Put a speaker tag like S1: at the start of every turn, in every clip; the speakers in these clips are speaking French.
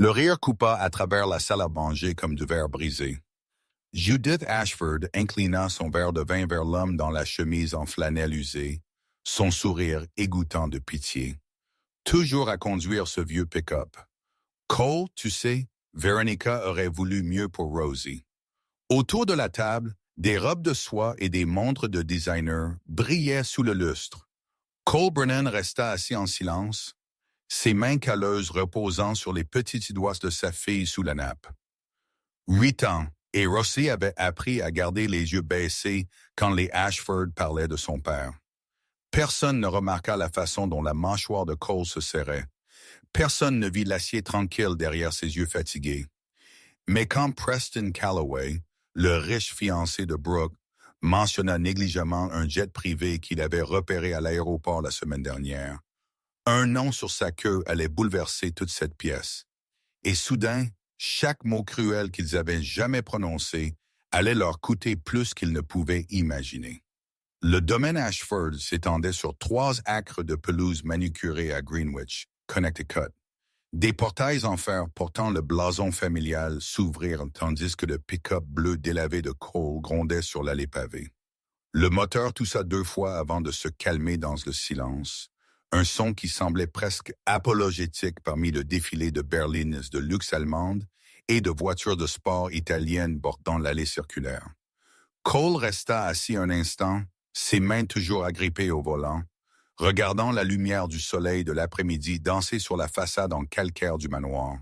S1: Le rire coupa à travers la salle à manger comme du verre brisé. Judith Ashford inclina son verre de vin vers l'homme dans la chemise en flanelle usée, son sourire égouttant de pitié. Toujours à conduire ce vieux pick-up. Cole, tu sais, Veronica aurait voulu mieux pour Rosie. Autour de la table, des robes de soie et des montres de designer brillaient sous le lustre. Cole Brennan resta assis en silence, ses mains calleuses reposant sur les petits doigts de sa fille sous la nappe. 8 ans, et Rosie avait appris à garder les yeux baissés quand les Ashford parlaient de son père. Personne ne remarqua la façon dont la mâchoire de Cole se serrait. Personne ne vit l'acier tranquille derrière ses yeux fatigués. Mais quand Preston Calloway, le riche fiancé de Brooke, mentionna négligemment un jet privé qu'il avait repéré à l'aéroport la semaine dernière, un nom sur sa queue allait bouleverser toute cette pièce. Et soudain, chaque mot cruel qu'ils avaient jamais prononcé allait leur coûter plus qu'ils ne pouvaient imaginer. Le domaine Ashford s'étendait sur 3 acres de pelouse manucurée à Greenwich, Connecticut. Des portails en fer portant le blason familial s'ouvrirent tandis que le pick-up bleu délavé de Cole grondait sur l'allée pavée. Le moteur toussa 2 fois avant de se calmer dans le silence, un son qui semblait presque apologétique parmi le défilé de berlines de luxe allemande et de voitures de sport italiennes bordant l'allée circulaire. Cole resta assis un instant, ses mains toujours agrippées au volant, regardant la lumière du soleil de l'après-midi danser sur la façade en calcaire du manoir.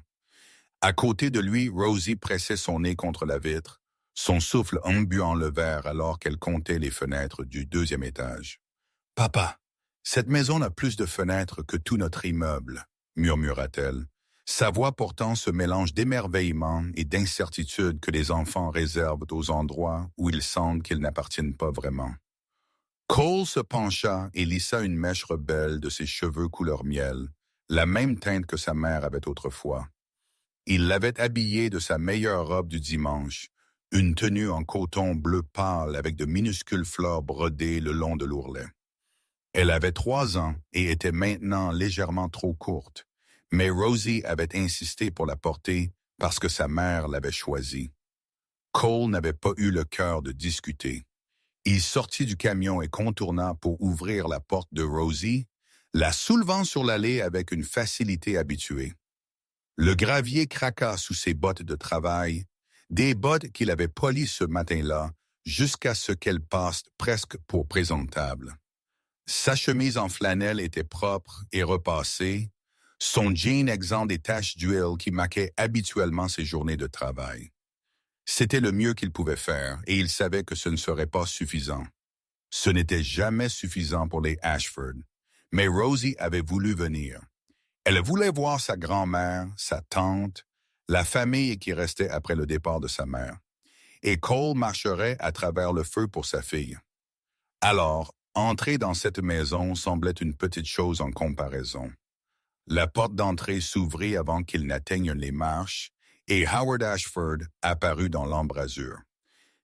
S1: À côté de lui, Rosie pressait son nez contre la vitre, son souffle embuant le verre alors qu'elle comptait les fenêtres du 2e étage. « Papa, cette maison a plus de fenêtres que tout notre immeuble, » murmura-t-elle. Sa voix pourtant ce mélange d'émerveillement et d'incertitude que les enfants réservent aux endroits où ils sentent qu'ils n'appartiennent pas vraiment. Cole se pencha et lissa une mèche rebelle de ses cheveux couleur miel, la même teinte que sa mère avait autrefois. Il l'avait habillée de sa meilleure robe du dimanche, une tenue en coton bleu pâle avec de minuscules fleurs brodées le long de l'ourlet. Elle avait 3 ans et était maintenant légèrement trop courte, mais Rosie avait insisté pour la porter parce que sa mère l'avait choisie. Cole n'avait pas eu le cœur de discuter. Il sortit du camion et contourna pour ouvrir la porte de Rosie, la soulevant sur l'allée avec une facilité habituée. Le gravier craqua sous ses bottes de travail, des bottes qu'il avait polies ce matin-là jusqu'à ce qu'elles passent presque pour présentables. Sa chemise en flanelle était propre et repassée, son jean exempt des taches d'huile qui marquaient habituellement ses journées de travail. C'était le mieux qu'il pouvait faire et il savait que ce ne serait pas suffisant. Ce n'était jamais suffisant pour les Ashford, mais Rosie avait voulu venir. Elle voulait voir sa grand-mère, sa tante, la famille qui restait après le départ de sa mère. Et Cole marcherait à travers le feu pour sa fille. Alors, entrer dans cette maison semblait une petite chose en comparaison. La porte d'entrée s'ouvrit avant qu'il n'atteigne les marches et Howard Ashford apparut dans l'embrasure.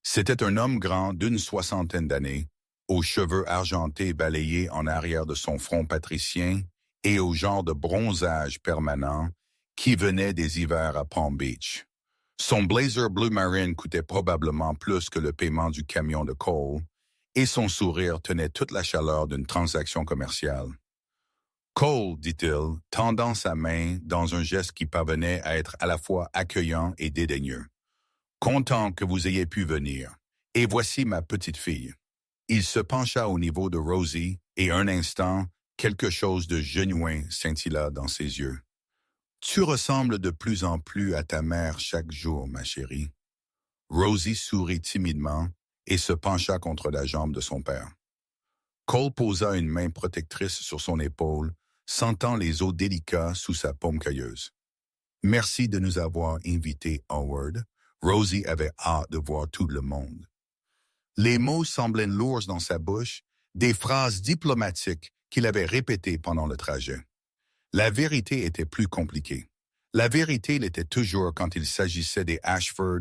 S1: C'était un homme grand d'une 60aine d'années, aux cheveux argentés balayés en arrière de son front patricien et au genre de bronzage permanent qui venait des hivers à Palm Beach. Son blazer bleu marine coûtait probablement plus que le paiement du camion de Cole, et son sourire tenait toute la chaleur d'une transaction commerciale. « Cole, dit-il, tendant sa main dans un geste qui parvenait à être à la fois accueillant et dédaigneux. « Content que vous ayez pu venir. Et voici ma petite fille. » Il se pencha au niveau de Rosie et un instant, quelque chose de genuin scintilla dans ses yeux. « Tu ressembles de plus en plus à ta mère chaque jour, ma chérie. » Rosie sourit timidement et se pencha contre la jambe de son père. Cole posa une main protectrice sur son épaule, sentant les os délicats sous sa paume cailleuse. « Merci de nous avoir invités, Howard. » Rosie avait hâte de voir tout le monde. Les mots semblaient lourds dans sa bouche, des phrases diplomatiques qu'il avait répétées pendant le trajet. La vérité était plus compliquée. La vérité l'était toujours quand il s'agissait des Ashford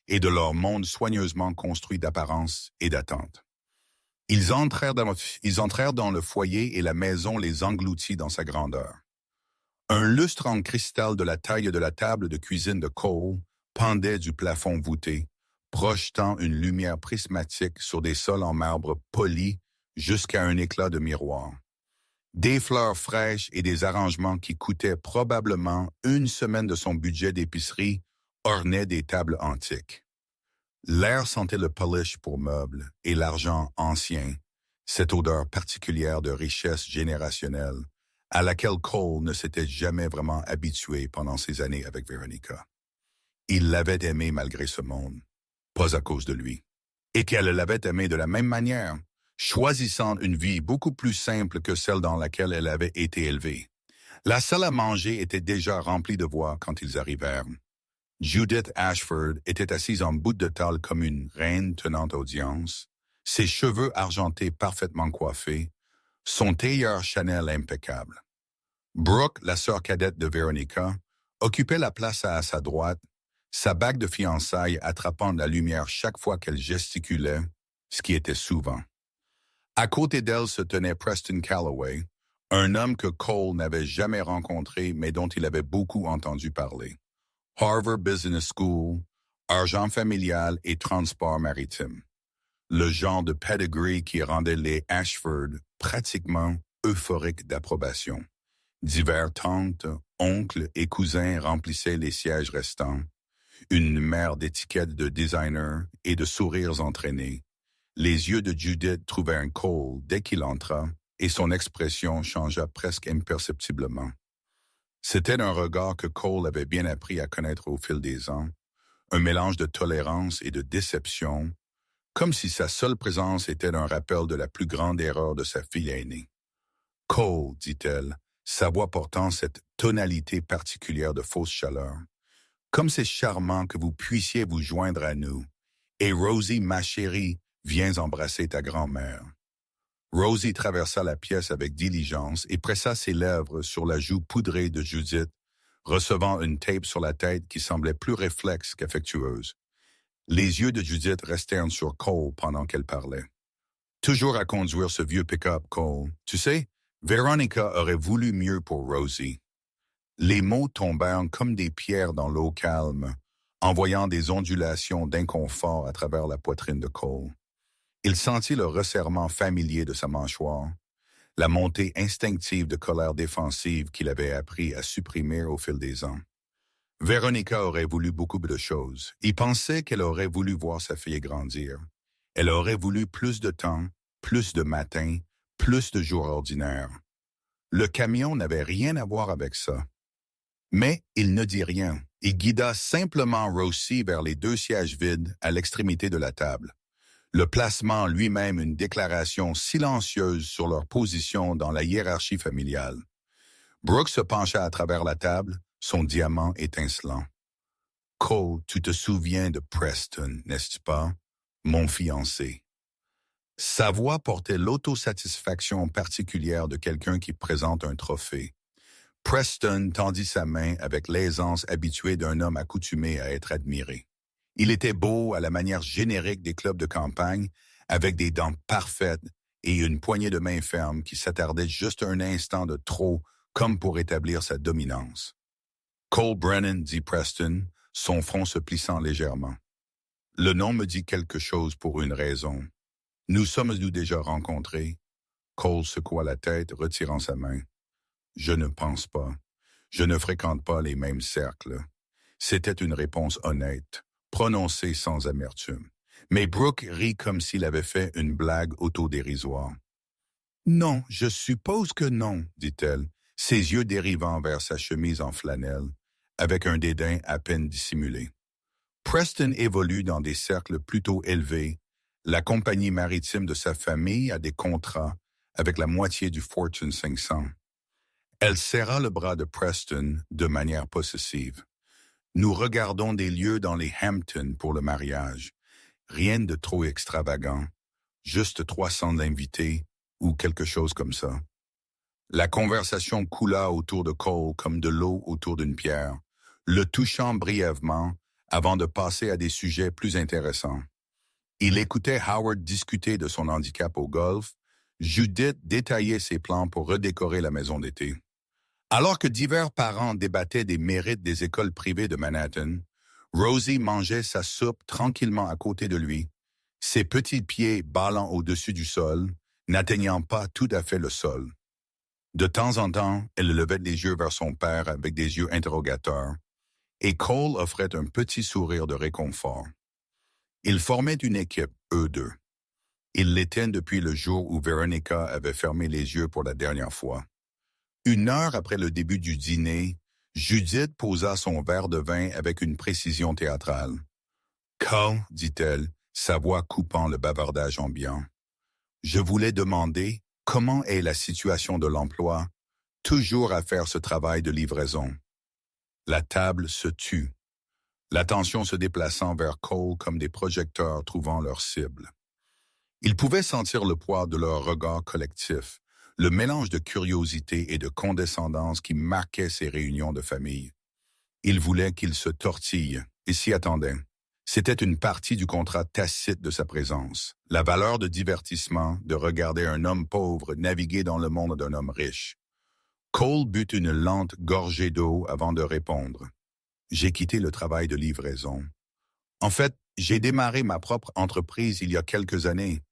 S1: et de leur monde soigneusement construit d'apparence et d'attente. Ils entrèrent dans le foyer et la maison les engloutit dans sa grandeur. Un lustre en cristal de la taille de la table de cuisine de Cole pendait du plafond voûté, projetant une lumière prismatique sur des sols en marbre poli jusqu'à un éclat de miroir. Des fleurs fraîches et des arrangements qui coûtaient probablement une semaine de son budget d'épicerie ornaient des tables antiques. L'air sentait le polish pour meubles et l'argent ancien, cette odeur particulière de richesse générationnelle à laquelle Cole ne s'était jamais vraiment habitué pendant ses années avec Veronica. Il l'avait aimée malgré ce monde, pas à cause de lui. Et qu'elle l'avait aimé de la même manière, choisissant une vie beaucoup plus simple que celle dans laquelle elle avait été élevée. La salle à manger était déjà remplie de voix quand ils arrivèrent. Judith Ashford était assise en bout de table comme une reine tenant audience, ses cheveux argentés parfaitement coiffés, son tailleur Chanel impeccable. Brooke, la sœur cadette de Veronica, occupait la place à sa droite, sa bague de fiançailles attrapant la lumière chaque fois qu'elle gesticulait, ce qui était souvent. À côté d'elle se tenait Preston Calloway, un homme que Cole n'avait jamais rencontré mais dont il avait beaucoup entendu parler. Harvard Business School, argent familial et transport maritime. Le genre de pedigree qui rendait les Ashford pratiquement euphoriques d'approbation. Divers tantes, oncles et cousins remplissaient les sièges restants. Une mer d'étiquettes de designer et de sourires entraînés. Les yeux de Judith trouvèrent Cole dès qu'il entra et son expression changea presque imperceptiblement. C'était un regard que Cole avait bien appris à connaître au fil des ans, un mélange de tolérance et de déception, comme si sa seule présence était un rappel de la plus grande erreur de sa fille aînée. « Cole, dit-elle, sa voix portant cette tonalité particulière de fausse chaleur. Comme c'est charmant que vous puissiez vous joindre à nous. Et Rosie, ma chérie, viens embrasser ta grand-mère. » Rosie traversa la pièce avec diligence et pressa ses lèvres sur la joue poudrée de Judith, recevant une tape sur la tête qui semblait plus réflexe qu'affectueuse. Les yeux de Judith restèrent sur Cole pendant qu'elle parlait. « Toujours à conduire ce vieux pick-up, Cole. Tu sais, Veronica aurait voulu mieux pour Rosie. » Les mots tombèrent comme des pierres dans l'eau calme, envoyant des ondulations d'inconfort à travers la poitrine de Cole. Il sentit le resserrement familier de sa mâchoire, la montée instinctive de colère défensive qu'il avait appris à supprimer au fil des ans. Veronica aurait voulu beaucoup de choses. Il pensait qu'elle aurait voulu voir sa fille grandir. Elle aurait voulu plus de temps, plus de matins, plus de jours ordinaires. Le camion n'avait rien à voir avec ça. Mais il ne dit rien. Il guida simplement Rosie vers les 2 sièges vides à l'extrémité de la table. Le placement lui-même une déclaration silencieuse sur leur position dans la hiérarchie familiale. Brooke se pencha à travers la table, son diamant étincelant. « Cole, tu te souviens de Preston, n'est-ce pas? Mon fiancé. » Sa voix portait l'autosatisfaction particulière de quelqu'un qui présente un trophée. Preston tendit sa main avec l'aisance habituée d'un homme accoutumé à être admiré. Il était beau à la manière générique des clubs de campagne, avec des dents parfaites et une poignée de main ferme qui s'attardait juste un instant de trop comme pour établir sa dominance. « Cole Brennan, dit Preston, son front se plissant légèrement. Le nom me dit quelque chose pour une raison. Nous sommes-nous déjà rencontrés? » Cole secoua la tête, retirant sa main. « Je ne pense pas. Je ne fréquente pas les mêmes cercles. » C'était une réponse honnête, prononcée sans amertume. Mais Brooke rit comme s'il avait fait une blague autodérisoire. « Non, je suppose que non, dit-elle, ses yeux dérivant vers sa chemise en flanelle, avec un dédain à peine dissimulé. Preston évolue dans des cercles plutôt élevés. La compagnie maritime de sa famille a des contrats avec la moitié du Fortune 500. Elle serra le bras de Preston de manière possessive. Nous regardons des lieux dans les Hamptons pour le mariage. Rien de trop extravagant. Juste 300 invités ou quelque chose comme ça. La conversation coula autour de Cole comme de l'eau autour d'une pierre, le touchant brièvement avant de passer à des sujets plus intéressants. Il écoutait Howard discuter de son handicap au golf, Judith détailler ses plans pour redécorer la maison d'été. Alors que divers parents débattaient des mérites des écoles privées de Manhattan, Rosie mangeait sa soupe tranquillement à côté de lui, ses petits pieds ballant au-dessus du sol, n'atteignant pas tout à fait le sol. De temps en temps, elle levait les yeux vers son père avec des yeux interrogateurs, et Cole offrait un petit sourire de réconfort. Ils formaient une équipe, eux deux. Ils l'étaient depuis le jour où Veronica avait fermé les yeux pour la dernière fois. 1 heure après le début du dîner, Judith posa son verre de vin avec une précision théâtrale. « Cole, dit-elle, sa voix coupant le bavardage ambiant, je voulais demander comment est la situation de l'emploi, toujours à faire ce travail de livraison. » La table se tut, l'attention se déplaçant vers Cole comme des projecteurs trouvant leur cible. Il pouvait sentir le poids de leur regard collectif, le mélange de curiosité et de condescendance qui marquait ces réunions de famille. Il voulait qu'il se tortille et s'y attendait. C'était une partie du contrat tacite de sa présence, la valeur de divertissement de regarder un homme pauvre naviguer dans le monde d'un homme riche. Cole but une lente gorgée d'eau avant de répondre. « J'ai quitté le travail de livraison. En fait, j'ai démarré ma propre entreprise il y a quelques années. »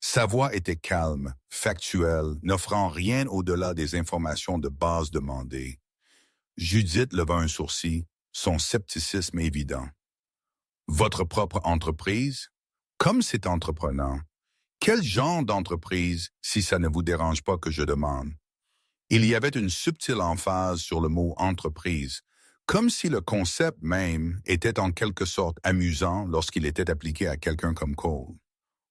S1: Sa voix était calme, factuelle, n'offrant rien au-delà des informations de base demandées. Judith leva un sourcil, son scepticisme évident. « Votre propre entreprise? Comme c'est entreprenant. Quel genre d'entreprise, si ça ne vous dérange pas que je demande? » Il y avait une subtile emphase sur le mot « entreprise », comme si le concept même était en quelque sorte amusant lorsqu'il était appliqué à quelqu'un comme Cole.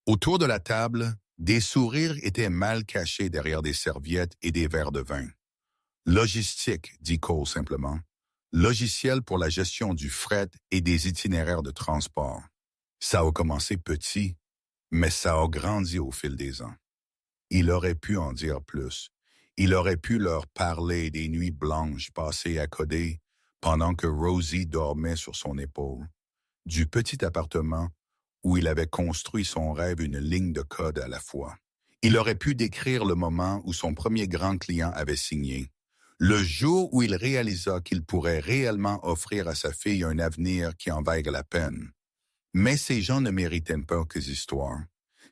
S1: Autour de la table, des sourires étaient mal cachés derrière des serviettes et des verres de vin. « Logistique », dit Cole simplement. « Logiciel pour la gestion du fret et des itinéraires de transport. » Ça a commencé petit, mais ça a grandi au fil des ans. Il aurait pu en dire plus. Il aurait pu leur parler des nuits blanches passées à coder pendant que Rosie dormait sur son épaule, du petit appartement où il avait construit son rêve une ligne de code à la fois. Il aurait pu décrire le moment où son premier grand client avait signé, le jour où il réalisa qu'il pourrait réellement offrir à sa fille un avenir qui en vaille la peine. Mais ces gens ne méritaient pas que ces histoires.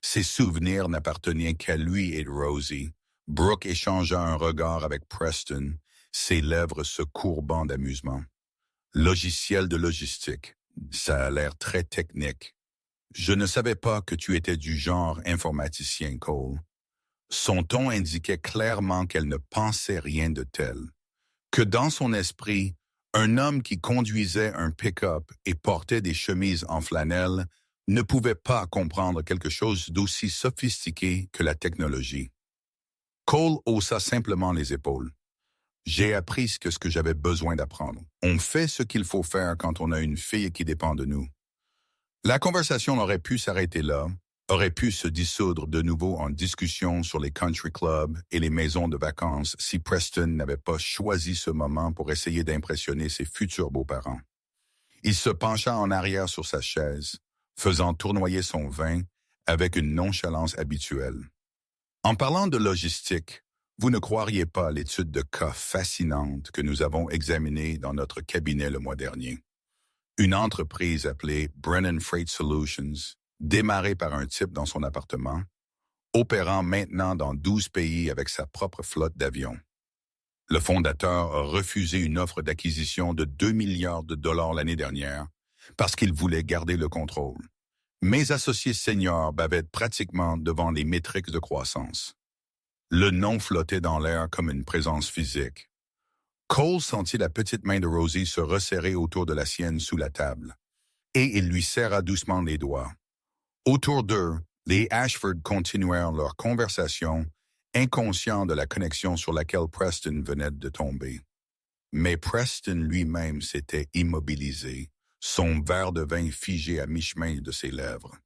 S1: Ces souvenirs n'appartenaient qu'à lui et Rosie. Brooke échangea un regard avec Preston, ses lèvres se courbant d'amusement. Logiciel de logistique. Ça a l'air très technique. Je ne savais pas que tu étais du genre informaticien, Cole. Son ton indiquait clairement qu'elle ne pensait rien de tel. Que dans son esprit, un homme qui conduisait un pick-up et portait des chemises en flanelle ne pouvait pas comprendre quelque chose d'aussi sophistiqué que la technologie. Cole haussa simplement les épaules. J'ai appris ce que j'avais besoin d'apprendre. On fait ce qu'il faut faire quand on a une fille qui dépend de nous. La conversation aurait pu s'arrêter là, aurait pu se dissoudre de nouveau en discussion sur les country clubs et les maisons de vacances si Preston n'avait pas choisi ce moment pour essayer d'impressionner ses futurs beaux-parents. Il se pencha en arrière sur sa chaise, faisant tournoyer son vin avec une nonchalance habituelle. En parlant de logistique, vous ne croiriez pas l'étude de cas fascinante que nous avons examinée dans notre cabinet le mois dernier. Une entreprise appelée Brennan Freight Solutions, démarrée par un type dans son appartement, opérant maintenant dans 12 pays avec sa propre flotte d'avions. Le fondateur a refusé une offre d'acquisition de 2 milliards de dollars l'année dernière parce qu'il voulait garder le contrôle. Mes associés seniors bavaient pratiquement devant les métriques de croissance. Le nom flottait dans l'air comme une présence physique. Cole sentit la petite main de Rosie se resserrer autour de la sienne sous la table, et il lui serra doucement les doigts. Autour d'eux, les Ashford continuèrent leur conversation, inconscients de la connexion sur laquelle Preston venait de tomber. Mais Preston lui-même s'était immobilisé, son verre de vin figé à mi-chemin de ses lèvres.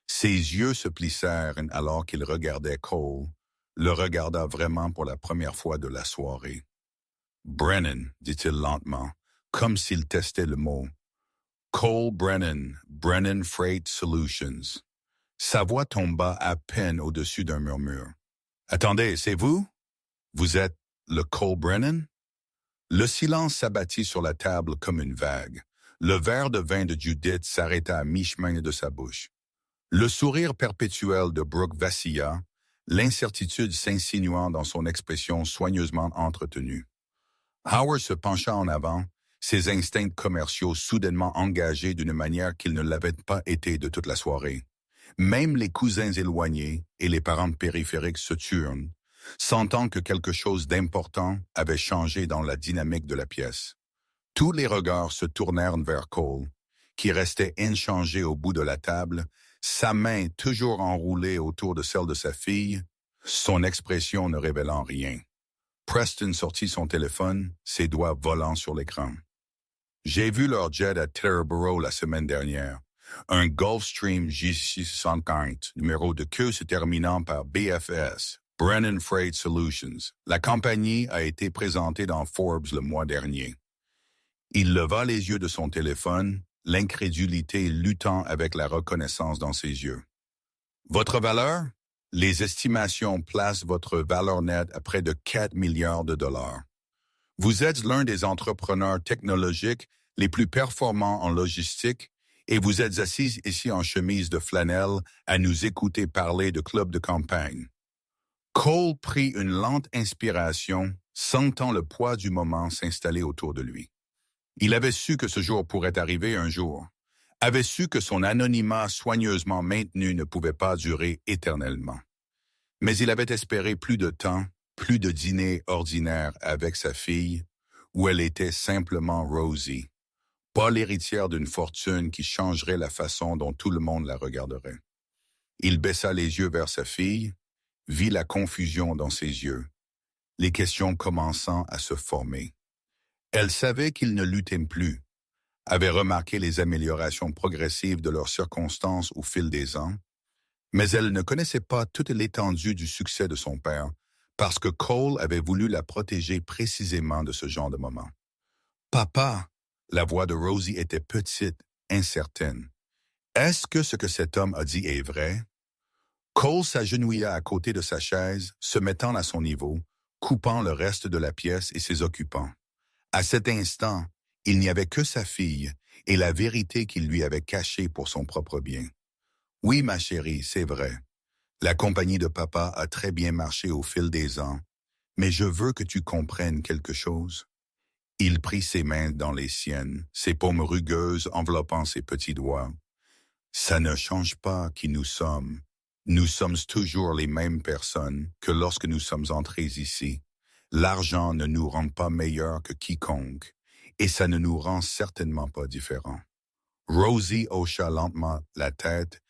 S1: Ses yeux se plissèrent alors qu'il regardait Cole, le regarda vraiment pour la première fois de la soirée. « Brennan », dit-il lentement, comme s'il testait le mot. « Cole Brennan, Brennan Freight Solutions ». Sa voix tomba à peine au-dessus d'un murmure. « Attendez, c'est vous? Vous êtes le Cole Brennan? » Le silence s'abattit sur la table comme une vague. Le verre de vin de Judith s'arrêta à mi-chemin de sa bouche. Le sourire perpétuel de Brooke vacilla, l'incertitude s'insinuant dans son expression soigneusement entretenue. Howard se pencha en avant, ses instincts commerciaux soudainement engagés d'une manière qu'ils ne l'avaient pas été de toute la soirée. Même les cousins éloignés et les parents périphériques se turent, sentant que quelque chose d'important avait changé dans la dynamique de la pièce. Tous les regards se tournèrent vers Cole, qui restait inchangé au bout de la table, sa main toujours enroulée autour de celle de sa fille, son expression ne révélant rien. Preston sortit son téléphone, ses doigts volant sur l'écran. « J'ai vu leur jet à Teterboro la semaine dernière. Un Gulfstream J650, numéro de queue se terminant par BFS, Brennan Freight Solutions. La compagnie a été présentée dans Forbes le mois dernier. » Il leva les yeux de son téléphone, l'incrédulité luttant avec la reconnaissance dans ses yeux. « Votre valeur? Les estimations placent votre valeur nette à près de 4 milliards de dollars. Vous êtes l'un des entrepreneurs technologiques les plus performants en logistique et vous êtes assis ici en chemise de flanelle à nous écouter parler de club de campagne. » Cole prit une lente inspiration, sentant le poids du moment s'installer autour de lui. Il avait su que ce jour pourrait arriver un jour, avait su que son anonymat soigneusement maintenu ne pouvait pas durer éternellement. Mais il avait espéré plus de temps, plus de dîners ordinaires avec sa fille, où elle était simplement Rosie, pas l'héritière d'une fortune qui changerait la façon dont tout le monde la regarderait. Il baissa les yeux vers sa fille, vit la confusion dans ses yeux, les questions commençant à se former. Elle savait qu'il ne luttait plus, avait remarqué les améliorations progressives de leurs circonstances au fil des ans, mais elle ne connaissait pas toute l'étendue du succès de son père, parce que Cole avait voulu la protéger précisément de ce genre de moment. « Papa !» La voix de Rosie était petite, incertaine. « Est-ce que ce que cet homme a dit est vrai? » Cole s'agenouilla à côté de sa chaise, se mettant à son niveau, coupant le reste de la pièce et ses occupants. À cet instant, il n'y avait que sa fille et la vérité qu'il lui avait cachée pour son propre bien. « Oui, ma chérie, c'est vrai. La compagnie de papa a très bien marché au fil des ans, mais je veux que tu comprennes quelque chose. » Il prit ses mains dans les siennes, ses paumes rugueuses enveloppant ses petits doigts. « Ça ne change pas qui nous sommes. Nous sommes toujours les mêmes personnes que lorsque nous sommes entrés ici. L'argent ne nous rend pas meilleurs que quiconque, et ça ne nous rend certainement pas différents. » Rosie hocha lentement la tête,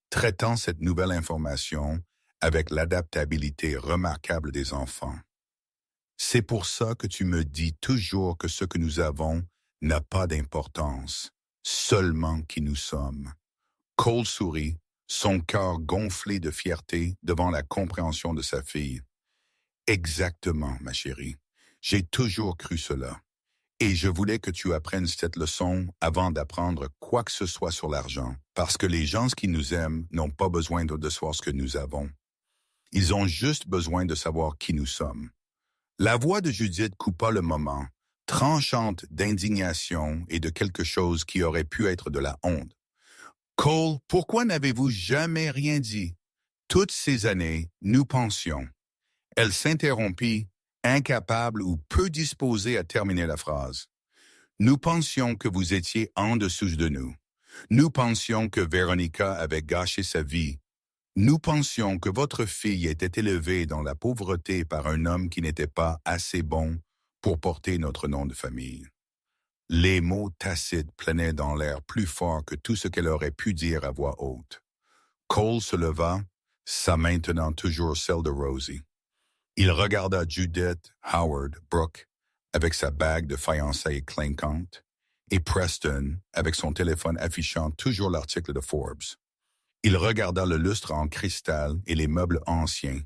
S1: traitant cette nouvelle information avec l'adaptabilité remarquable des enfants. « C'est pour ça que tu me dis toujours que ce que nous avons n'a pas d'importance, seulement qui nous sommes. » Cole sourit, son cœur gonflé de fierté devant la compréhension de sa fille. « Exactement, ma chérie. J'ai toujours cru cela. Et je voulais que tu apprennes cette leçon avant d'apprendre quoi que ce soit sur l'argent, parce que les gens qui nous aiment n'ont pas besoin de savoir ce que nous avons. Ils ont juste besoin de savoir qui nous sommes. » La voix de Judith coupa le moment, tranchante d'indignation et de quelque chose qui aurait pu être de la honte. « Cole, pourquoi n'avez-vous jamais rien dit? Toutes ces années, nous pensions. » Elle s'interrompit, incapable ou peu disposée à terminer la phrase. « Nous pensions que vous étiez en dessous de nous. Nous pensions que Véronica avait gâché sa vie. Nous pensions que votre fille était élevée dans la pauvreté par un homme qui n'était pas assez bon pour porter notre nom de famille. » Les mots tacites planaient dans l'air plus fort que tout ce qu'elle aurait pu dire à voix haute. Cole se leva, sa main tenant toujours celle de Rosie. Il regarda Judith, Howard, Brooke, avec sa bague de fiançailles clinquante, et Preston, avec son téléphone affichant toujours l'article de Forbes. Il regarda le lustre en cristal et les meubles anciens,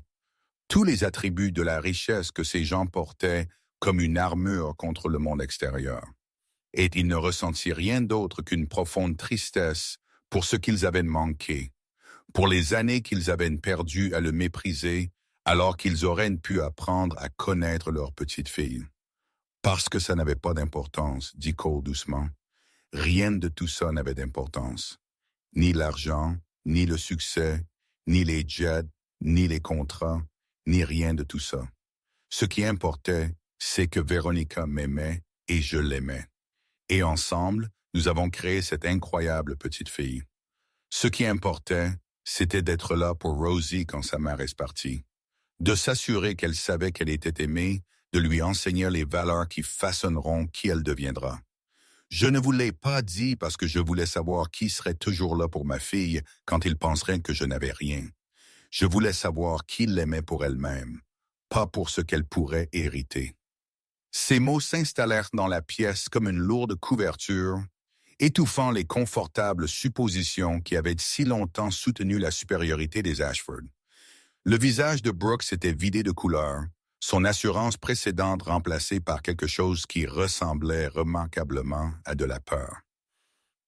S1: tous les attributs de la richesse que ces gens portaient comme une armure contre le monde extérieur. Et il ne ressentit rien d'autre qu'une profonde tristesse pour ce qu'ils avaient manqué, pour les années qu'ils avaient perdues à le mépriser alors qu'ils auraient pu apprendre à connaître leur petite fille. Parce que ça n'avait pas d'importance, dit Cole doucement. Rien de tout ça n'avait d'importance. Ni l'argent, ni le succès, ni les jets, ni les contrats, ni rien de tout ça. Ce qui importait, c'est que Veronica m'aimait et je l'aimais. Et ensemble, nous avons créé cette incroyable petite fille. Ce qui importait, c'était d'être là pour Rosie quand sa mère est partie, de s'assurer qu'elle savait qu'elle était aimée, de lui enseigner les valeurs qui façonneront qui elle deviendra. Je ne vous l'ai pas dit parce que je voulais savoir qui serait toujours là pour ma fille quand ils penseraient que je n'avais rien. Je voulais savoir qui l'aimait pour elle-même, pas pour ce qu'elle pourrait hériter. Ces mots s'installèrent dans la pièce comme une lourde couverture, étouffant les confortables suppositions qui avaient si longtemps soutenu la supériorité des Ashford. Le visage de Brooke s'était vidé de couleur, son assurance précédente remplacée par quelque chose qui ressemblait remarquablement à de la peur.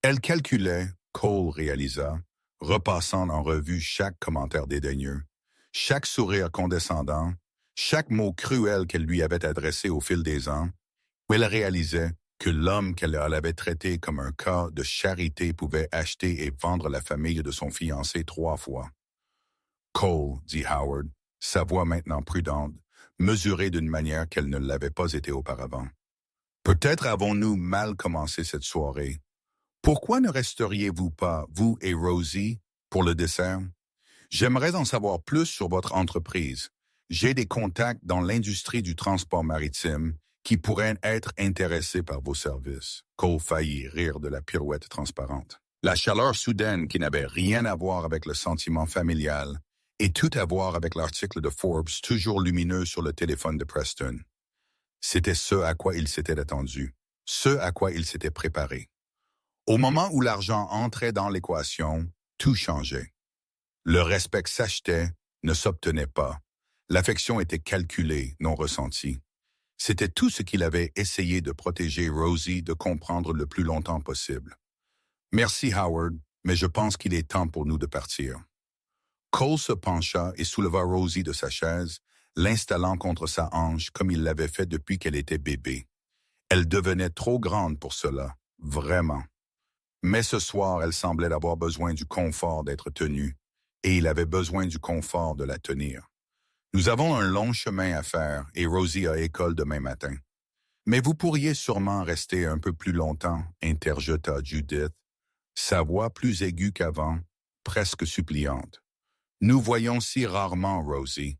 S1: Elle calculait, Cole réalisa, repassant en revue chaque commentaire dédaigneux, chaque sourire condescendant, chaque mot cruel qu'elle lui avait adressé au fil des ans, où elle réalisait que l'homme qu'elle avait traité comme un cas de charité pouvait acheter et vendre la famille de son fiancé 3 fois. Cole, dit Howard, sa voix maintenant prudente, mesurée d'une manière qu'elle ne l'avait pas été auparavant. Peut-être avons-nous mal commencé cette soirée. Pourquoi ne resteriez-vous pas, vous et Rosie, pour le dessert? J'aimerais en savoir plus sur votre entreprise. J'ai des contacts dans l'industrie du transport maritime qui pourraient être intéressés par vos services. Cole faillit rire de la pirouette transparente. La chaleur soudaine qui n'avait rien à voir avec le sentiment familial et tout à voir avec l'article de Forbes toujours lumineux sur le téléphone de Preston. C'était ce à quoi il s'était attendu, ce à quoi il s'était préparé. Au moment où l'argent entrait dans l'équation, tout changeait. Le respect s'achetait, ne s'obtenait pas. L'affection était calculée, non ressentie. C'était tout ce qu'il avait essayé de protéger Rosie de comprendre le plus longtemps possible. Merci Howard, mais je pense qu'il est temps pour nous de partir. Cole se pencha et souleva Rosie de sa chaise, l'installant contre sa hanche comme il l'avait fait depuis qu'elle était bébé. Elle devenait trop grande pour cela, vraiment. Mais ce soir, elle semblait avoir besoin du confort d'être tenue, et il avait besoin du confort de la tenir. Nous avons un long chemin à faire et Rosie a école demain matin. Mais vous pourriez sûrement rester un peu plus longtemps, interjeta Judith, sa voix plus aiguë qu'avant, presque suppliante. Nous voyons si rarement Rosie.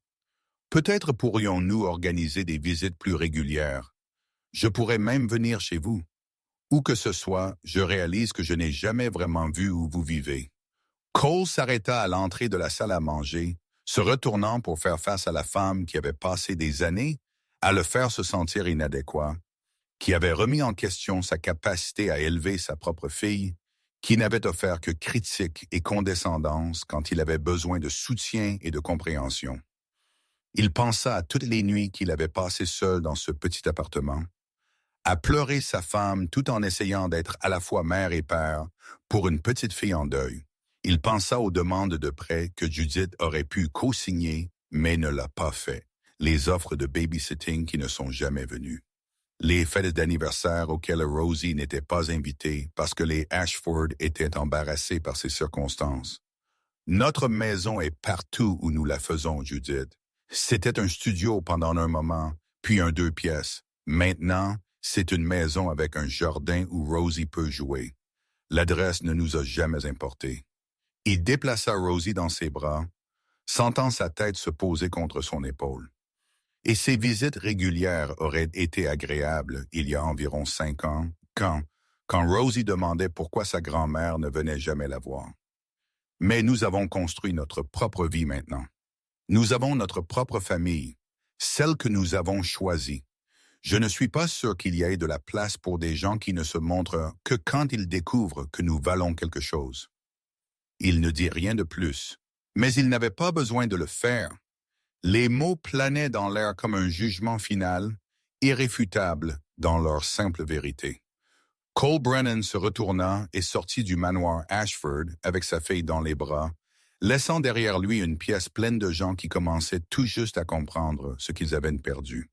S1: Peut-être pourrions-nous organiser des visites plus régulières. Je pourrais même venir chez vous. Où que ce soit, je réalise que je n'ai jamais vraiment vu où vous vivez. Cole s'arrêta à l'entrée de la salle à manger, se retournant pour faire face à la femme qui avait passé des années à le faire se sentir inadéquat, qui avait remis en question sa capacité à élever sa propre fille, qui n'avait offert que critique et condescendance quand il avait besoin de soutien et de compréhension. Il pensa à toutes les nuits qu'il avait passées seul dans ce petit appartement, à pleurer sa femme tout en essayant d'être à la fois mère et père pour une petite fille en deuil. Il pensa aux demandes de prêt que Judith aurait pu co-signer, mais ne l'a pas fait. Les offres de babysitting qui ne sont jamais venues. Les fêtes d'anniversaire auxquelles Rosie n'était pas invitée parce que les Ashford étaient embarrassés par ces circonstances. Notre maison est partout où nous la faisons, Judith. C'était un studio pendant un moment, puis un 2 pièces. Maintenant, c'est une maison avec un jardin où Rosie peut jouer. L'adresse ne nous a jamais importé. Il déplaça Rosie dans ses bras, sentant sa tête se poser contre son épaule. Et ces visites régulières auraient été agréables il y a environ 5 ans, quand Rosie demandait pourquoi sa grand-mère ne venait jamais la voir. Mais nous avons construit notre propre vie maintenant. Nous avons notre propre famille, celle que nous avons choisie. Je ne suis pas sûr qu'il y ait de la place pour des gens qui ne se montrent que quand ils découvrent que nous valons quelque chose. Il ne dit rien de plus, mais il n'avait pas besoin de le faire. Les mots planaient dans l'air comme un jugement final, irréfutable dans leur simple vérité. Cole Brennan se retourna et sortit du manoir Ashford avec sa fille dans les bras, laissant derrière lui une pièce pleine de gens qui commençaient tout juste à comprendre ce qu'ils avaient perdu.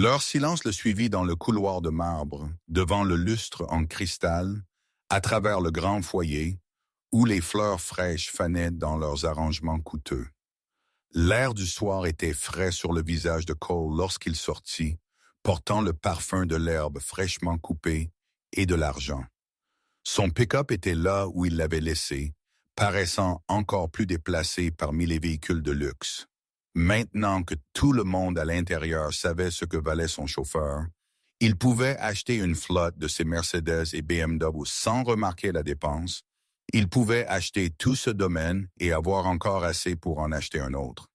S1: Leur silence le suivit dans le couloir de marbre, devant le lustre en cristal, à travers le grand foyer, où les fleurs fraîches fanaient dans leurs arrangements coûteux. L'air du soir était frais sur le visage de Cole lorsqu'il sortit, portant le parfum de l'herbe fraîchement coupée et de l'argent. Son pick-up était là où il l'avait laissé, paraissant encore plus déplacé parmi les véhicules de luxe. Maintenant que tout le monde à l'intérieur savait ce que valait son chauffeur, il pouvait acheter une flotte de ses Mercedes et BMW sans remarquer la dépense. Il pouvait acheter tout ce domaine et avoir encore assez pour en acheter un autre.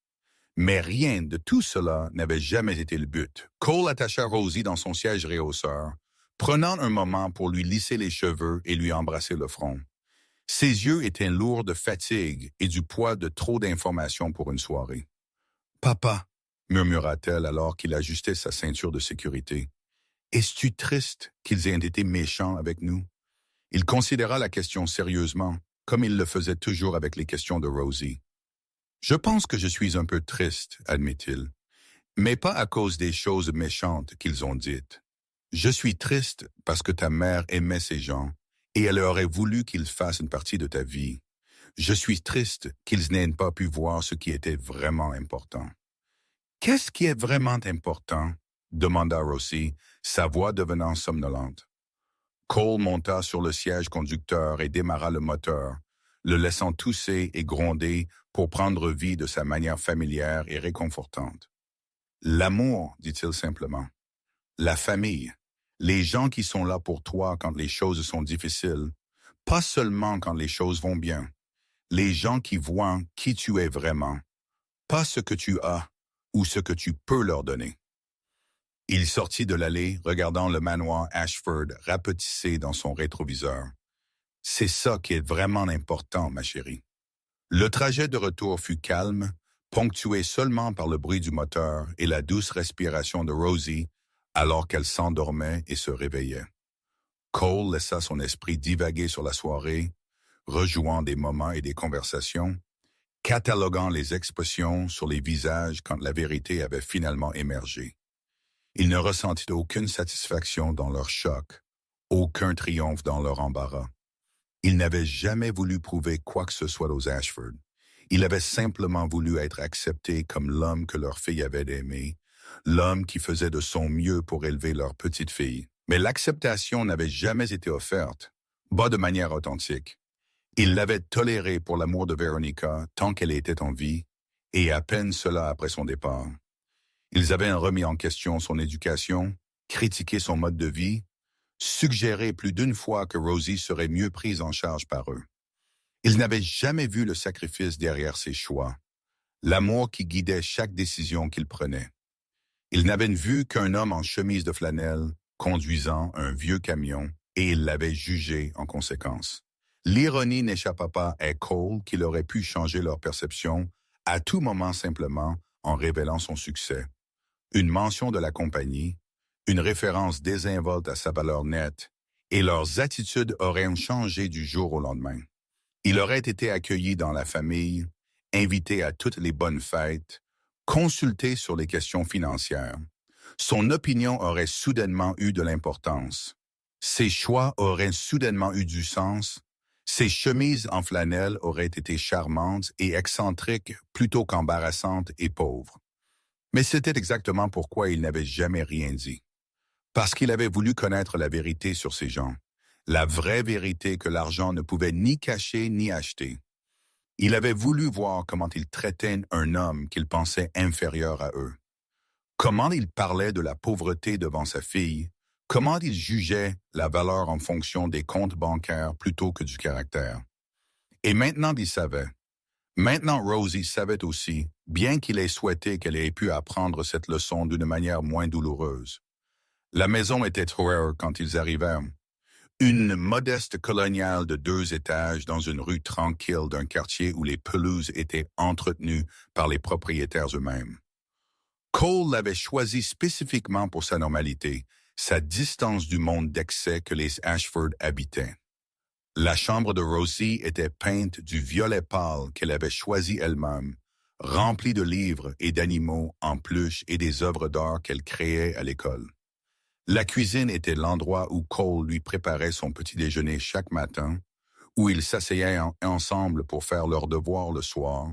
S1: Mais rien de tout cela n'avait jamais été le but. Cole attacha Rosie dans son siège réhausseur, prenant un moment pour lui lisser les cheveux et lui embrasser le front. Ses yeux étaient lourds de fatigue et du poids de trop d'informations pour une soirée. « Papa, » murmura-t-elle alors qu'il ajustait sa ceinture de sécurité, « es-tu triste qu'ils aient été méchants avec nous? » Il considéra la question sérieusement, comme il le faisait toujours avec les questions de Rosie. « Je pense que je suis un peu triste, » admit-il, « mais pas à cause des choses méchantes qu'ils ont dites. Je suis triste parce que ta mère aimait ces gens et elle aurait voulu qu'ils fassent une partie de ta vie. Je suis triste qu'ils n'aient pas pu voir ce qui était vraiment important. » « Qu'est-ce qui est vraiment important? » demanda Rosie, sa voix devenant somnolente. Cole monta sur le siège conducteur et démarra le moteur, le laissant tousser et gronder pour prendre vie de sa manière familière et réconfortante. « L'amour, dit-il simplement. La famille. Les gens qui sont là pour toi quand les choses sont difficiles, pas seulement quand les choses vont bien. Les gens qui voient qui tu es vraiment, pas ce que tu as ou ce que tu peux leur donner. » Il sortit de l'allée, regardant le manoir Ashford rapetisser dans son rétroviseur. « C'est ça qui est vraiment important, ma chérie. » Le trajet de retour fut calme, ponctué seulement par le bruit du moteur et la douce respiration de Rosie alors qu'elle s'endormait et se réveillait. Cole laissa son esprit divaguer sur la soirée, rejouant des moments et des conversations, cataloguant les expressions sur les visages quand la vérité avait finalement émergé. Il ne ressentit aucune satisfaction dans leur choc, aucun triomphe dans leur embarras. Il n'avait jamais voulu prouver quoi que ce soit aux Ashford. Il avait simplement voulu être accepté comme l'homme que leur fille avait aimé, l'homme qui faisait de son mieux pour élever leur petite fille. Mais l'acceptation n'avait jamais été offerte, pas de manière authentique. Il l'avait tolérée pour l'amour de Veronica tant qu'elle était en vie, et à peine cela après son départ. Ils avaient remis en question son éducation, critiqué son mode de vie, suggéré plus d'une fois que Rosie serait mieux prise en charge par eux. Ils n'avaient jamais vu le sacrifice derrière ses choix, l'amour qui guidait chaque décision qu'il prenait. Ils n'avaient vu qu'un homme en chemise de flanelle, conduisant un vieux camion, et ils l'avaient jugé en conséquence. L'ironie n'échappa pas à Cole qu'il aurait pu changer leur perception à tout moment simplement en révélant son succès. Une mention de la compagnie, une référence désinvolte à sa valeur nette, et leurs attitudes auraient changé du jour au lendemain. Il aurait été accueilli dans la famille, invité à toutes les bonnes fêtes, consulté sur les questions financières. Son opinion aurait soudainement eu de l'importance. Ses choix auraient soudainement eu du sens. Ses chemises en flanelle auraient été charmantes et excentriques plutôt qu'embarrassantes et pauvres. Mais c'était exactement pourquoi il n'avait jamais rien dit. Parce qu'il avait voulu connaître la vérité sur ces gens, la vraie vérité que l'argent ne pouvait ni cacher ni acheter. Il avait voulu voir comment ils traitaient un homme qu'ils pensaient inférieur à eux. Comment ils parlaient de la pauvreté devant sa fille, comment ils jugeaient la valeur en fonction des comptes bancaires plutôt que du caractère. Et maintenant il savait. Maintenant Rosie savait aussi, bien qu'il ait souhaité qu'elle ait pu apprendre cette leçon d'une manière moins douloureuse. La maison était trop quand ils arrivèrent. Une modeste coloniale de 2 étages dans une rue tranquille d'un quartier où les pelouses étaient entretenues par les propriétaires eux-mêmes. Cole l'avait choisi spécifiquement pour sa normalité, sa distance du monde d'excès que les Ashford habitaient. La chambre de Rosie était peinte du violet pâle qu'elle avait choisi elle-même, remplie de livres et d'animaux en peluche et des œuvres d'art qu'elle créait à l'école. La cuisine était l'endroit où Cole lui préparait son petit déjeuner chaque matin, où ils s'asseyaient ensemble pour faire leurs devoirs le soir,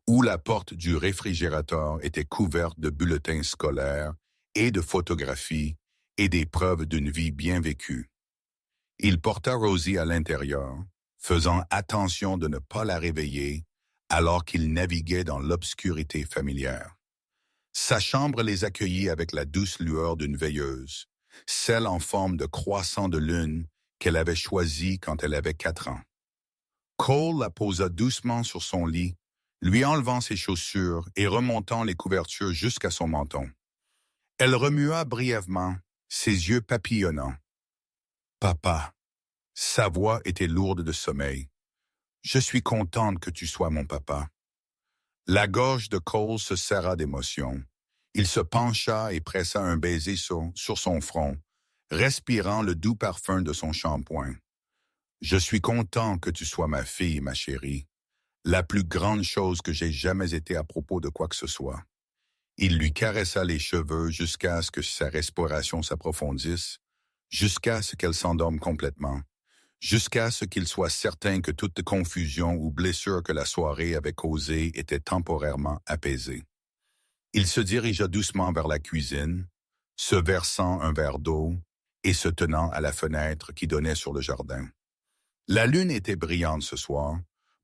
S1: où la porte du réfrigérateur était couverte de bulletins scolaires et de photographies et des preuves d'une vie bien vécue. Il porta Rosie à l'intérieur, faisant attention de ne pas la réveiller alors qu'il naviguait dans l'obscurité familière. Sa chambre les accueillit avec la douce lueur d'une veilleuse, celle en forme de croissant de lune qu'elle avait choisie quand elle avait 4 ans. Cole la posa doucement sur son lit, lui enlevant ses chaussures et remontant les couvertures jusqu'à son menton. Elle remua brièvement, ses yeux papillonnants. « Papa !» Sa voix était lourde de sommeil. « Je suis contente que tu sois mon papa. » La gorge de Cole se serra d'émotion. Il se pencha et pressa un baiser sur son front, respirant le doux parfum de son shampoing. « Je suis content que tu sois ma fille, ma chérie. La plus grande chose que j'ai jamais été à propos de quoi que ce soit. » Il lui caressa les cheveux jusqu'à ce que sa respiration s'approfondisse, jusqu'à ce qu'elle s'endorme complètement, jusqu'à ce qu'il soit certain que toute confusion ou blessure que la soirée avait causée était temporairement apaisée. Il se dirigea doucement vers la cuisine, se versant un verre d'eau et se tenant à la fenêtre qui donnait sur le jardin. La lune était brillante ce soir,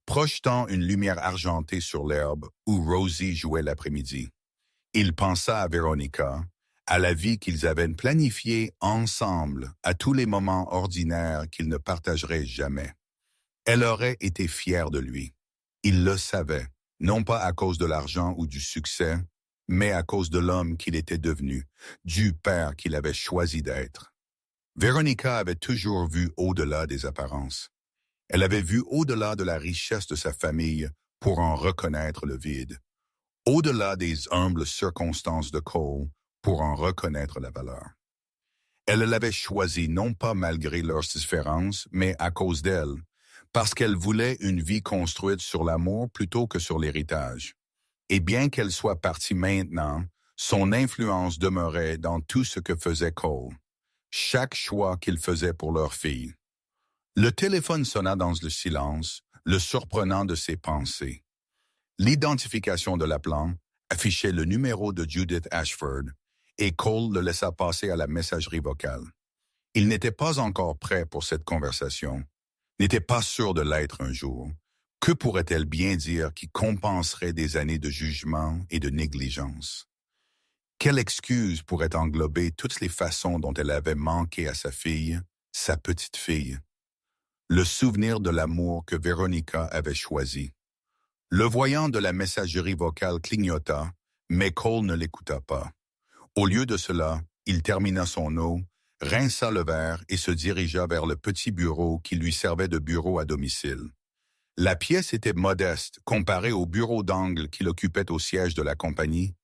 S1: projetant une lumière argentée sur l'herbe où Rosie jouait l'après-midi. Il pensa à Veronica, à la vie qu'ils avaient planifiée ensemble, à tous les moments ordinaires qu'ils ne partageraient jamais. Elle aurait été fière de lui. Il le savait, non pas à cause de l'argent ou du succès, mais à cause de l'homme qu'il était devenu, du père qu'il avait choisi d'être. Veronica avait toujours vu au-delà des apparences. Elle avait vu au-delà de la richesse de sa famille pour en reconnaître le vide, au-delà des humbles circonstances de Cole pour en reconnaître la valeur. Elle l'avait choisi non pas malgré leurs différences, mais à cause d'elle, parce qu'elle voulait une vie construite sur l'amour plutôt que sur l'héritage. Et bien qu'elle soit partie maintenant, son influence demeurait dans tout ce que faisait Cole, chaque choix qu'il faisait pour leur fille. Le téléphone sonna dans le silence, le surprenant de ses pensées. L'identification de l'appelant affichait le numéro de Judith Ashford et Cole le laissa passer à la messagerie vocale. Il n'était pas encore prêt pour cette conversation, n'était pas sûr de l'être un jour. Que pourrait-elle bien dire qui compenserait des années de jugement et de négligence? Quelle excuse pourrait englober toutes les façons dont elle avait manqué à sa fille, sa petite fille? Le souvenir de l'amour que Veronica avait choisi. Le voyant de la messagerie vocale clignota, mais Cole ne l'écouta pas. Au lieu de cela, il termina son eau, rinça le verre et se dirigea vers le petit bureau qui lui servait de bureau à domicile. La pièce était modeste comparée au bureau d'angle qu'il occupait au siège de la compagnie,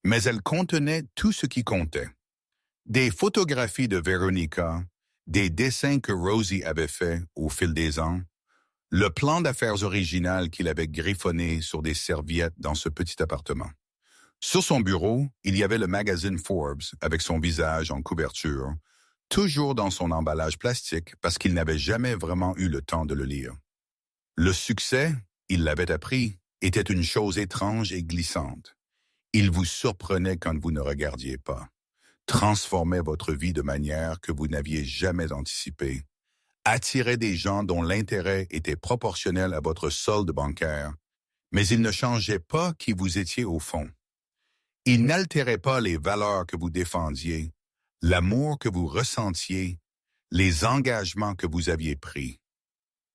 S1: mais elle contenait tout ce qui comptait. Des photographies de Veronica, des dessins que Rosie avait faits au fil des ans, le plan d'affaires original qu'il avait griffonné sur des serviettes dans ce petit appartement. Sur son bureau, il y avait le magazine Forbes avec son visage en couverture, toujours dans son emballage plastique parce qu'il n'avait jamais vraiment eu le temps de le lire. Le succès, il l'avait appris, était une chose étrange et glissante. Il vous surprenait quand vous ne regardiez pas, transformait votre vie de manière que vous n'aviez jamais anticipée, attirait des gens dont l'intérêt était proportionnel à votre solde bancaire, mais il ne changeait pas qui vous étiez au fond. Il n'altérait pas les valeurs que vous défendiez, l'amour que vous ressentiez, les engagements que vous aviez pris.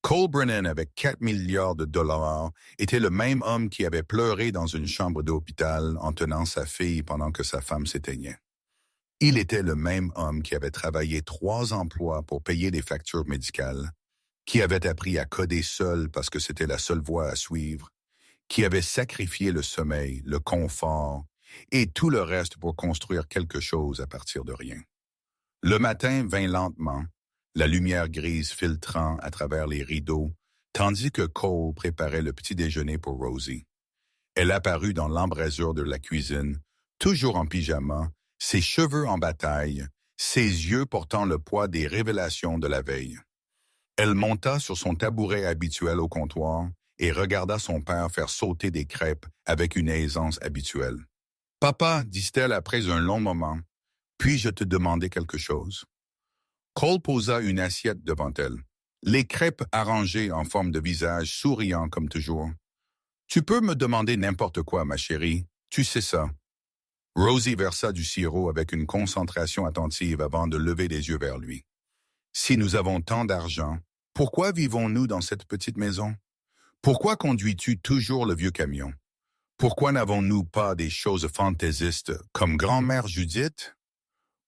S1: Cole Brennan, avec 4 milliards de dollars, était le même homme qui avait pleuré dans une chambre d'hôpital en tenant sa fille pendant que sa femme s'éteignait. Il était le même homme qui avait travaillé 3 emplois pour payer des factures médicales, qui avait appris à coder seul parce que c'était la seule voie à suivre, qui avait sacrifié le sommeil, le confort et tout le reste pour construire quelque chose à partir de rien. Le matin vint lentement, la lumière grise filtrant à travers les rideaux, tandis que Cole préparait le petit déjeuner pour Rosie. Elle apparut dans l'embrasure de la cuisine, toujours en pyjama, ses cheveux en bataille, ses yeux portant le poids des révélations de la veille. Elle monta sur son tabouret habituel au comptoir et regarda son père faire sauter des crêpes avec une aisance habituelle. « Papa, dit-elle après un long moment, puis-je te demander quelque chose? » Cole posa une assiette devant elle, les crêpes arrangées en forme de visage souriant comme toujours. « Tu peux me demander n'importe quoi, ma chérie, tu sais ça. » Rosie versa du sirop avec une concentration attentive avant de lever les yeux vers lui. « Si nous avons tant d'argent, pourquoi vivons-nous dans cette petite maison? Pourquoi conduis-tu toujours le vieux camion? Pourquoi n'avons-nous pas des choses fantaisistes comme grand-mère Judith? »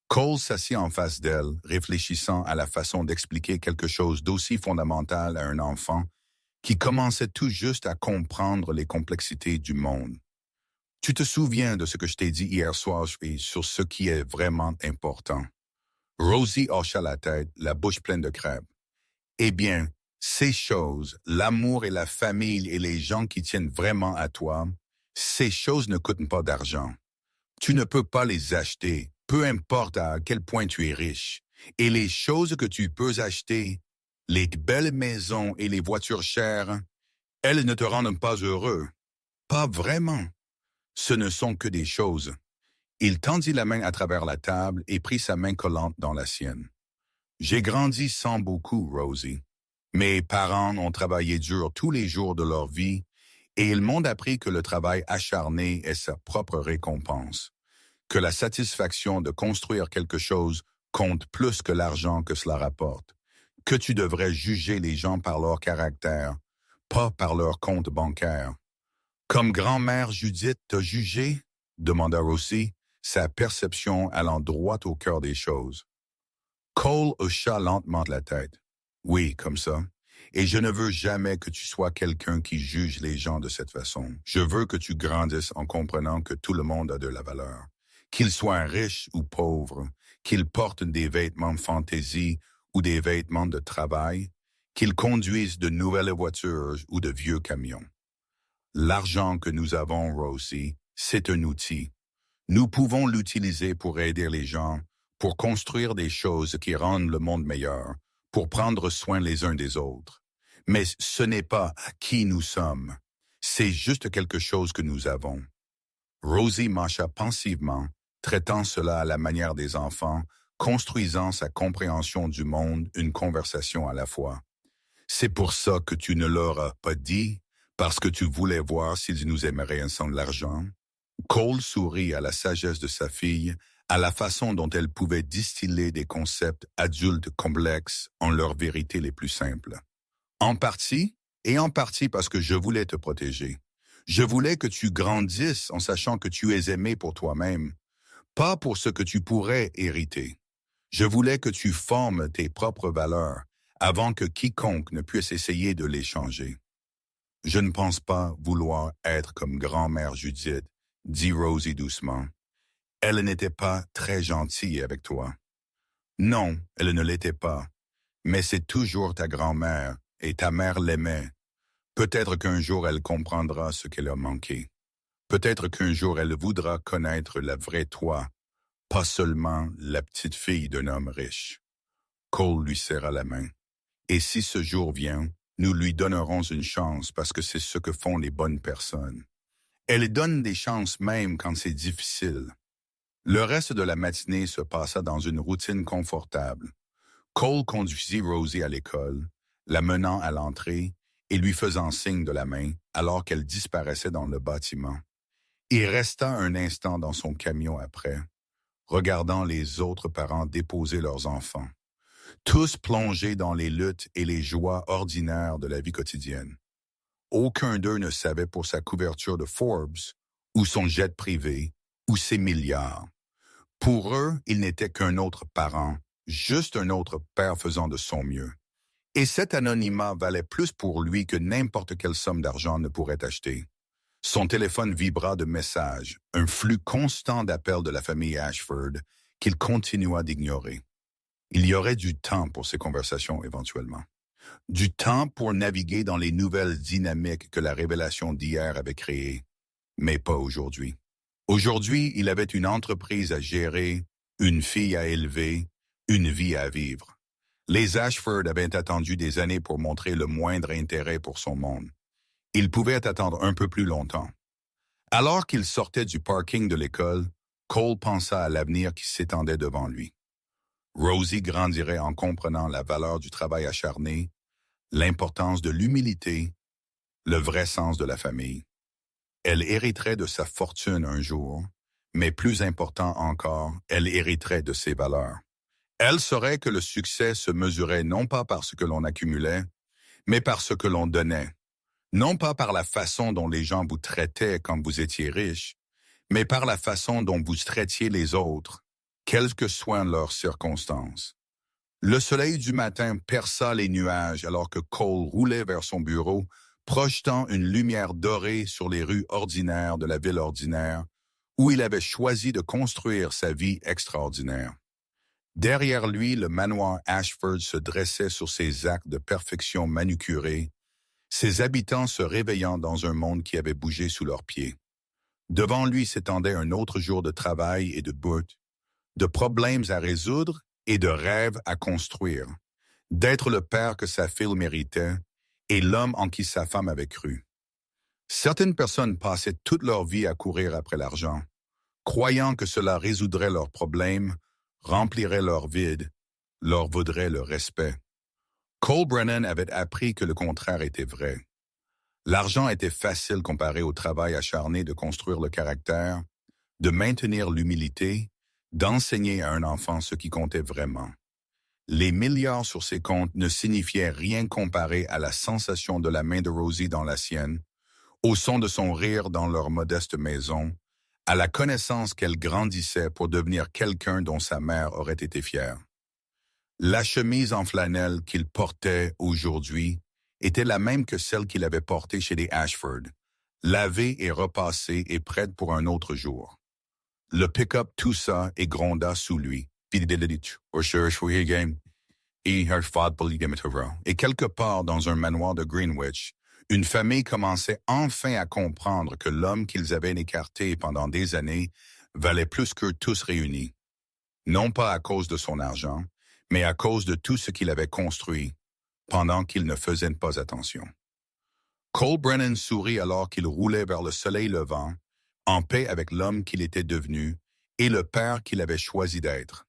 S1: Cole s'assit en face d'elle, réfléchissant à la façon d'expliquer quelque chose d'aussi fondamental à un enfant qui commençait tout juste à comprendre les complexités du monde. « Tu te souviens de ce que je t'ai dit hier soir sur ce qui est vraiment important? » Rosie hocha la tête, la bouche pleine de crêpes. « Eh bien, ces choses, l'amour et la famille et les gens qui tiennent vraiment à toi, ces choses ne coûtent pas d'argent. Tu ne peux pas les acheter, peu importe à quel point tu es riche. Et les choses que tu peux acheter, les belles maisons et les voitures chères, elles ne te rendent pas heureux. Pas vraiment. Ce ne sont que des choses. » Il tendit la main à travers la table et prit sa main collante dans la sienne. « J'ai grandi sans beaucoup, Rosie. Mes parents ont travaillé dur tous les jours de leur vie et ils m'ont appris que le travail acharné est sa propre récompense, que la satisfaction de construire quelque chose compte plus que l'argent que cela rapporte, que tu devrais juger les gens par leur caractère, pas par leur compte bancaire. »« Comme grand-mère Judith t'a jugé? » demanda Rosie, sa perception allant droit au cœur des choses. Cole hocha lentement la tête. « Oui, comme ça. Et je ne veux jamais que tu sois quelqu'un qui juge les gens de cette façon. Je veux que tu grandisses en comprenant que tout le monde a de la valeur. Qu'ils soient riches ou pauvres, qu'ils portent des vêtements de fantaisie ou des vêtements de travail, qu'ils conduisent de nouvelles voitures ou de vieux camions. L'argent que nous avons, Rosie, c'est un outil. Nous pouvons l'utiliser pour aider les gens, pour construire des choses qui rendent le monde meilleur, pour prendre soin les uns des autres. Mais ce n'est pas qui nous sommes, c'est juste quelque chose que nous avons. » Rosie mâcha pensivement, traitant cela à la manière des enfants, construisant sa compréhension du monde une conversation à la fois. « C'est pour ça que tu ne leur as pas dit, parce que tu voulais voir s'ils nous aimeraient sans l'argent. » Cole sourit à la sagesse de sa fille, à la façon dont elle pouvait distiller des concepts adultes complexes en leurs vérités les plus simples. « En partie, et en partie parce que je voulais te protéger. Je voulais que tu grandisses en sachant que tu es aimé pour toi-même, pas pour ce que tu pourrais hériter. Je voulais que tu formes tes propres valeurs avant que quiconque ne puisse essayer de les changer. Je ne pense pas vouloir être comme grand-mère Judith, dit Rosie doucement. Elle n'était pas très gentille avec toi. Non, elle ne l'était pas, mais c'est toujours ta grand-mère et ta mère l'aimait. Peut-être qu'un jour elle comprendra ce qu'elle a manqué. Peut-être qu'un jour elle voudra connaître la vraie toi, pas seulement la petite fille d'un homme riche. » Cole lui serra la main. « Et si ce jour vient, nous lui donnerons une chance parce que c'est ce que font les bonnes personnes. Elles donnent des chances même quand c'est difficile. » Le reste de la matinée se passa dans une routine confortable. Cole conduisit Rosie à l'école, la menant à l'entrée et lui faisant signe de la main alors qu'elle disparaissait dans le bâtiment. Il resta un instant dans son camion après, regardant les autres parents déposer leurs enfants, tous plongés dans les luttes et les joies ordinaires de la vie quotidienne. Aucun d'eux ne savait pour sa couverture de Forbes, ou son jet privé, ou ses milliards. Pour eux, il n'était qu'un autre parent, juste un autre père faisant de son mieux. Et cet anonymat valait plus pour lui que n'importe quelle somme d'argent ne pourrait acheter. Son téléphone vibra de messages, un flux constant d'appels de la famille Ashford qu'il continua d'ignorer. Il y aurait du temps pour ces conversations éventuellement. Du temps pour naviguer dans les nouvelles dynamiques que la révélation d'hier avait créées. Mais pas aujourd'hui. Aujourd'hui, il avait une entreprise à gérer, une fille à élever, une vie à vivre. Les Ashford avaient attendu des années pour montrer le moindre intérêt pour son monde. Ils pouvaient attendre un peu plus longtemps. Alors qu'il sortait du parking de l'école, Cole pensa à l'avenir qui s'étendait devant lui. Rosie grandirait en comprenant la valeur du travail acharné, l'importance de l'humilité, le vrai sens de la famille. Elle hériterait de sa fortune un jour, mais plus important encore, elle hériterait de ses valeurs. Elle saurait que le succès se mesurait non pas par ce que l'on accumulait, mais par ce que l'on donnait. Non pas par la façon dont les gens vous traitaient quand vous étiez riche, mais par la façon dont vous traitiez les autres, quelles que soient leurs circonstances. Le soleil du matin perça les nuages alors que Cole roulait vers son bureau, projetant une lumière dorée sur les rues ordinaires de la ville ordinaire, où il avait choisi de construire sa vie extraordinaire. Derrière lui, le manoir Ashford se dressait sur ses actes de perfection manucurés, ses habitants se réveillant dans un monde qui avait bougé sous leurs pieds. Devant lui s'étendait un autre jour de travail et de but, de problèmes à résoudre et de rêves à construire, d'être le père que sa fille méritait et l'homme en qui sa femme avait cru. Certaines personnes passaient toute leur vie à courir après l'argent, croyant que cela résoudrait leurs problèmes, remplirait leur vide, leur vaudrait le respect. Cole Brennan avait appris que le contraire était vrai. L'argent était facile comparé au travail acharné de construire le caractère, de maintenir l'humilité, d'enseigner à un enfant ce qui comptait vraiment. Les milliards sur ses comptes ne signifiaient rien comparé à la sensation de la main de Rosie dans la sienne, au son de son rire dans leur modeste maison, à la connaissance qu'elle grandissait pour devenir quelqu'un dont sa mère aurait été fière. La chemise en flanelle qu'il portait aujourd'hui était la même que celle qu'il avait portée chez les Ashford, lavée et repassée et prête pour un autre jour. Le pick-up toussa et gronda sous lui. Et quelque part dans un manoir de Greenwich, une famille commençait enfin à comprendre que l'homme qu'ils avaient écarté pendant des années valait plus qu'eux tous réunis. Non pas à cause de son argent, mais à cause de tout ce qu'il avait construit, pendant qu'il ne faisait pas attention. Cole Brennan sourit alors qu'il roulait vers le soleil levant, en paix avec l'homme qu'il était devenu et le père qu'il avait choisi d'être.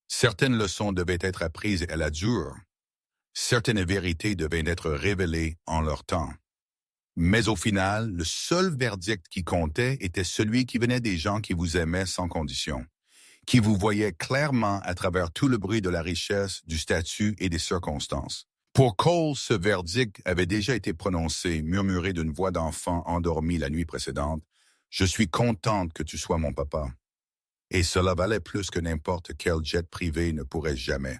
S1: Certaines leçons devaient être apprises à la dure. Certaines vérités devaient être révélées en leur temps. Mais au final, le seul verdict qui comptait était celui qui venait des gens qui vous aimaient sans condition, qui vous voyaient clairement à travers tout le bruit de la richesse, du statut et des circonstances. Pour Cole, ce verdict avait déjà été prononcé, murmuré d'une voix d'enfant endormi la nuit précédente. « Je suis contente que tu sois mon papa. » Et cela valait plus que n'importe quel jet privé ne pourrait jamais.